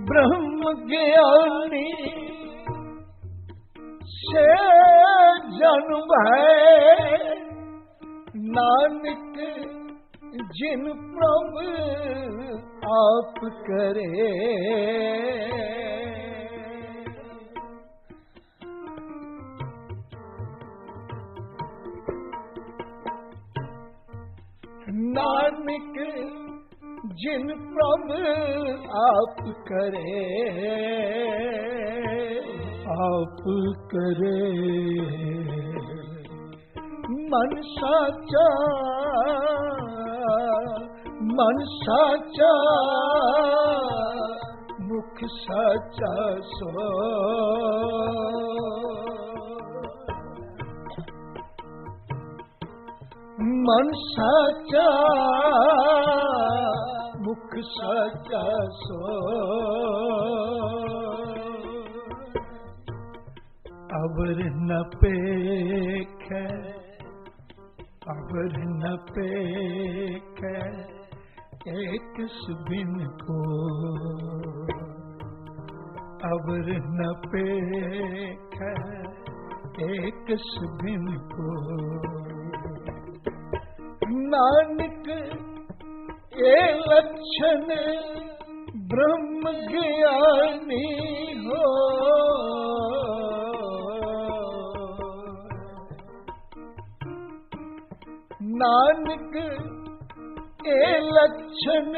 ब्रह्म ज्ञानी से जन्म है, नानक जिन प्रभु आप करे। नानक जिन प्रभु आप करे, आप करे। मन साचा, मन साचा, मुख साचा सो। मन साचा, मुख साचा सो। अवर न पेख, अवर न पेख, एक सुबिन को। अवर न पेख, एक सुबिन को। नानक ये लक्षण ब्रह्म ज्ञानी हो। नानक ये लक्षण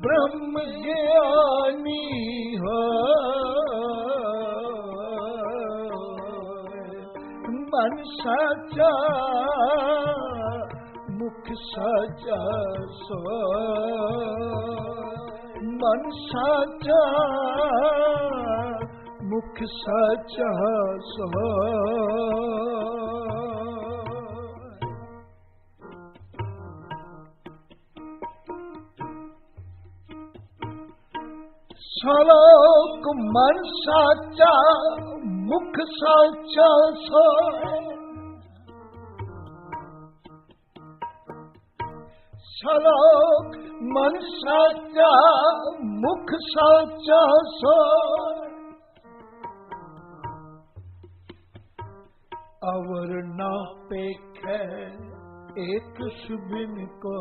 ब्रह्म ज्ञानी हो। मन साचा, मुख साचा सो। मन साचा, मुख साचा सो। सलोक मन साचा, मुख साचा सो। सलोक मन साचा, मुख साचा सो। अवर ना पेखे एक सुबिन को।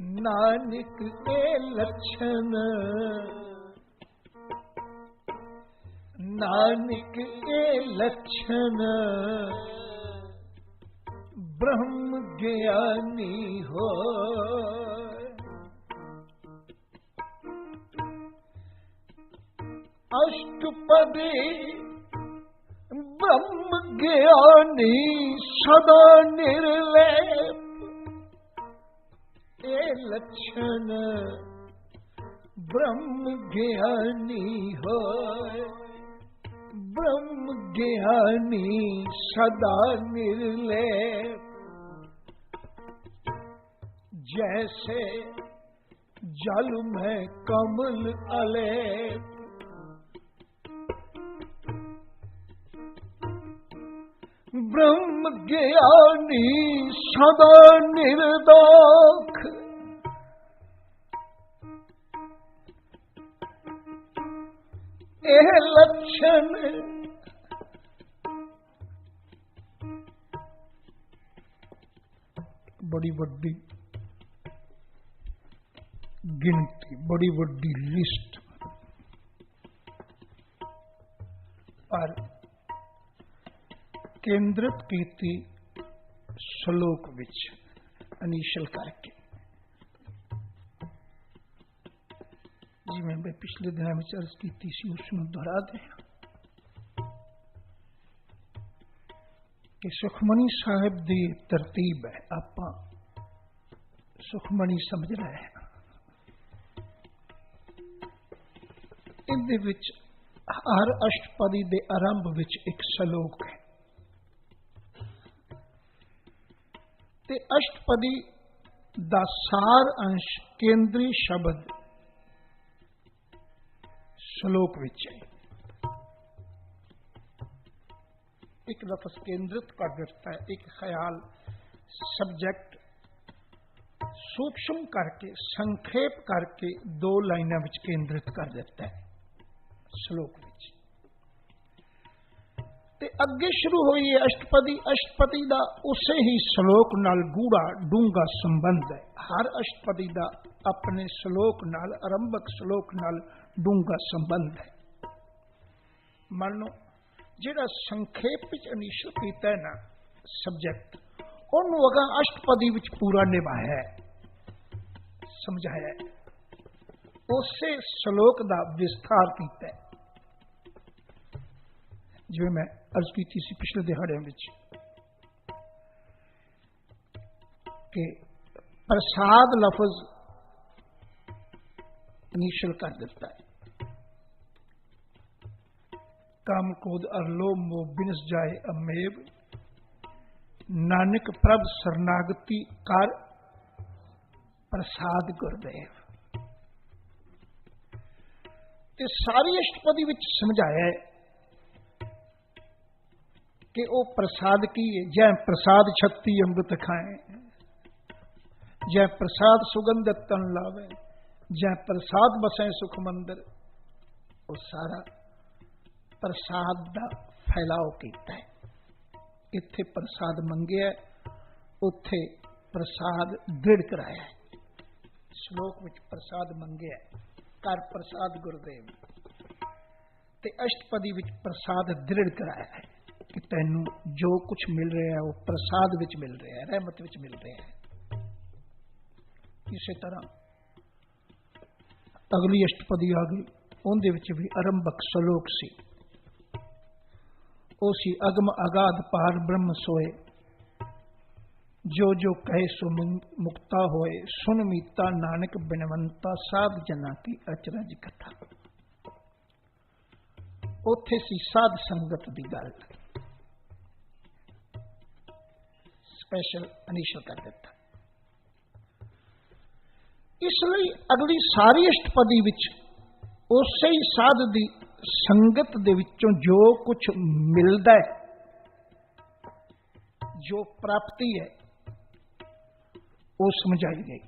नानक के लक्षण, नानक के लक्षण ब्रह्म ज्ञानी हो। अष्टपदी ब्रह्म ज्ञानी सदा निर्लेप। ये लक्षण ब्रह्म ज्ञानी हो। ब्रह्म ज्ञानी सदा निर्लेप। जैसे जल में कमल अलेप। ब्रह्म ज्ञानी सदा निर्दोष। यह लक्षण बड़ी बड़ी गिनती, बड़ी बड़ी लिस्ट पर केंद्रित कीती श्लोक विच इनिशियल करके। जिवें मैं पिछले दिन में अर्ज की सी उसमें दोहरा दें कि सुखमनी साहिब दी तरतीब है। आप सुखमनी समझ रहे हैं, इहदे विच हर अष्टपदी दे आरंभ विच एक श्लोक है ते अष्टपदी दा सार अंश केंद्री शब्द श्लोक विच है। एक लफ्ज केंद्रित कर देता है, एक ख्याल सब्जेक्ट सूक्ष्म करके संक्षेप करके दो लाइनों में केंद्रित कर देता है श्लोक में। ते अगे शुरू हुई है अष्टपदी। अष्टपदी का उसे ही श्लोक नाल गूढ़ा डूंगा संबंध है। हर अष्टपदी का अपने श्लोक नाल आरंभक श्लोक नाल डूंगा संबंध है। मान लो जिहड़ा संखेप विच इनिशियल कीता है ना सब्जेक्ट, उन्होंने अगा अष्टपदी विच पूरा निभाया है, समझाया है, उसे श्लोक का विस्तार किया है। जिवें मैं अर्ज की थी पिछले दिहाड़े में कि प्रसाद लफज इनिशियल कर देता है। काम कोद अरलो मो बिनस जाए अमेब, नानक प्रभ शरणागति कर प्रसाद गुरदेव। ये सारी अष्टपदी विच समझाया है कि वो प्रसाद की है। जय प्रसाद छत्ती अमृत खाए, जय प्रसाद सुगंध तन लावे, जय प्रसाद बसे सुख मंदिर। वो सारा प्रसाद का फैलाव किया है। इत्थे प्रसाद मंगिया, उत्थे प्रसाद दृढ़ कराया है। श्लोक में प्रसाद मंगिया, कर प्रसाद गुरुदेव। ते अष्टपदी विच प्रसाद दृढ़ कराया है कि तैनू जो कुछ मिल रहा है वो प्रसाद विच मिल रहा है, रहमत विच मिल रहा है। इसी तरह अगली अष्टपदी आ गई, उनदे विच भी आरंभक श्लोक सी। ओ सी अगम अगाध पार ब्रह्म सोए, जो जो कहे सो मुक्ता होए। सुन मीता नानक बिनवंता, साध जना की अचरज कथा। उथे सी साध संगत की गल स्पेशल इनिशियल कर देता। इसलिए अगली सारी अष्टपदी विच उसे ही साध दी संगत दे विचों जो कुछ मिलता है, जो प्राप्ति है, वो समझाई गई।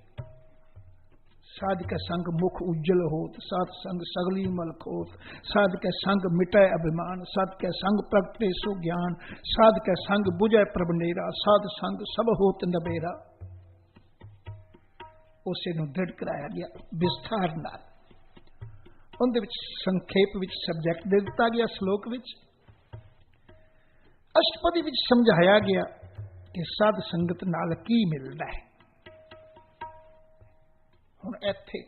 साध के संग मुख उज्जल होत, साध संग सगली मलक होत। साध के संग मिटे अभिमान, साध के संग प्रगटे सो ज्ञान। साध के संग बुझे प्रभनेरा, साध संग सब होत नबेरा। उसे नूं दृढ़ कराया गया विस्तार नाल। उनदे विच संखेप विच सब्जेक्ट दे दिता गया श्लोक विच। अष्टपदी विच समझाया गया कि साध संगत नाल की मिलता है। हुण इत्थे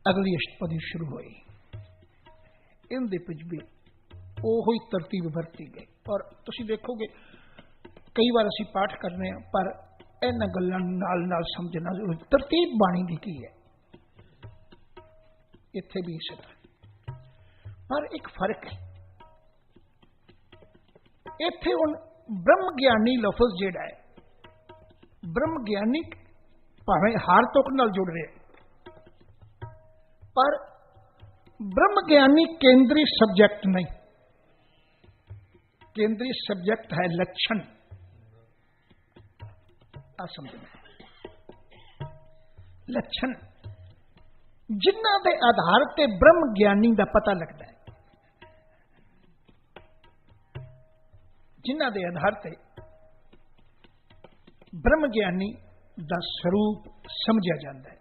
अगली अष्टपदी शुरू हुई। इनदे विच भी ओही तरतीब वरती गई। और तुसीं देखोगे कई बार असीं पाठ करने हैं, पर इन्हां गल्लां नाल नाल समझना जरूरी। तरतीब बाणी दी की है, इत्थे भी इसे तरह, पर एक फर्क है। इत्थे हुण ब्रह्म ज्ञानी लफज जिहड़ा है, ब्रह्म ज्ञानी भावें हार तुक नाल जुड़ रहे, पर ब्रह्म ज्ञानी केंद्रीय सब्जेक्ट नहीं। केंद्रीय सब्जेक्ट है लक्षण। आ समझना, लक्षण जिन्हां दे आधार ते ब्रह्म ज्ञानी का पता लगता है, जिन्हां दे आधार ते ब्रह्म ज्ञानी दा स्वरूप समझा जाता है।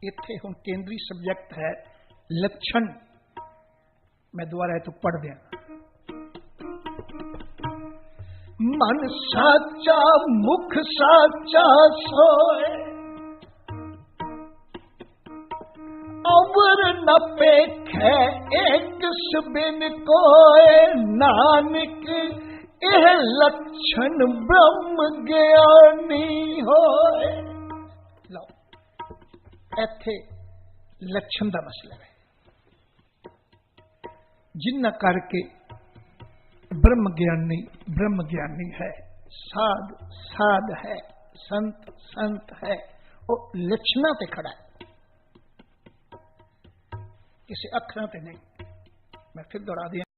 इत्थे हुण केंद्रीय सब्जेक्ट है लक्षण। मैं दोबारा तो पढ़ दिया। मन साचा मुख साचा सोए, अवर न पेखे एक बिन कोय। नानक यह लक्षण ब्रह्म ज्ञानी होए। लो इत्थे लक्षण का मसला है, जिन्ना करके ब्रह्म ज्ञानी है, साध साध है, संत संत है। वो लक्षणा पे खड़ा है, किसी अखरां पे नहीं। मैं फिर दोहरा दिया।